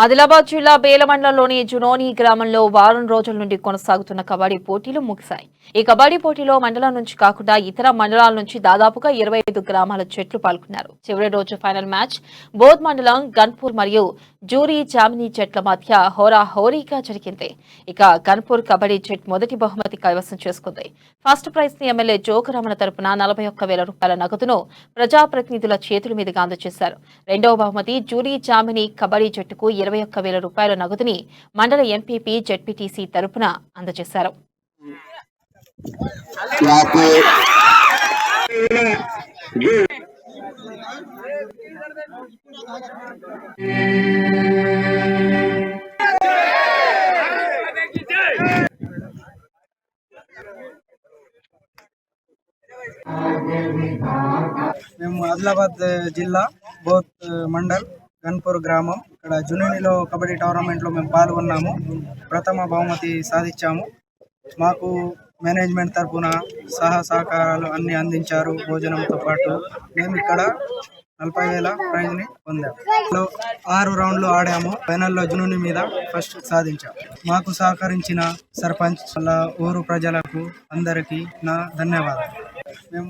ఆదిలాబాద్ జిల్లా బేల మండలంలోని జునోని గ్రామంలో వారం రోజుల నుండి కొనసాగుతున్న కబడ్డీ పోటీలు ముగిశాయి. ఈ కబడ్డీ పోటీలో మండలం నుంచి కాకుండా ఇతర మండలాల నుంచి దాదాపుగా 25 గ్రామాల జట్లు పాల్గొన్నారు. చివరి రోజు ఫైనల్ మ్యాచ్ బోధ్ మండలం గన్పూర్ మరియు జూరీ జామినీ జట్ల మధ్య హోరాహోరీగా జరిగింది. ఇక గన్పూర్ కబడ్డీ జట్ మొదటి బహుమతి కైవసం చేసుకుంది. ఫస్ట్ ప్రైజ్ ని ఎమ్మెల్యే జోకరామన తరపున 41,000 రూపాయల నగదును ప్రజాప్రతినిధుల చేతుల మీదుగా అందజేశారు. రెండవ బహుమతి జూరీ జామినీ కబడ్డీ జట్టుకు 21,000 రూపాయల నగదుని మండల ఎంపీపీ జెడ్పీటీసీ తరపున అందజేశారు. మేము ఆదిలాబాద్ జిల్లా బోత్ మండల్ గన్పూర్ గ్రామం ఇక్కడ జునేనిలో కబడ్డీ టోర్నమెంట్లో మేము పాల్గొన్నాము. ప్రథమ బహుమతి సాధించాము. మాకు మేనేజ్మెంట్ తరఫున సహకారాలు అన్ని అందించారు. భోజనంతో పాటు మేము ఇక్కడ 40,000 ప్రైజ్ని పొందాము. 6 రౌండ్లు ఆడాము. ఫైనల్లో జునూని మీద ఫస్ట్ సాధించాము. మాకు సహకరించిన సర్పంచ్, ఊరు ప్రజలకు అందరికీ నా ధన్యవాదాలు. మేము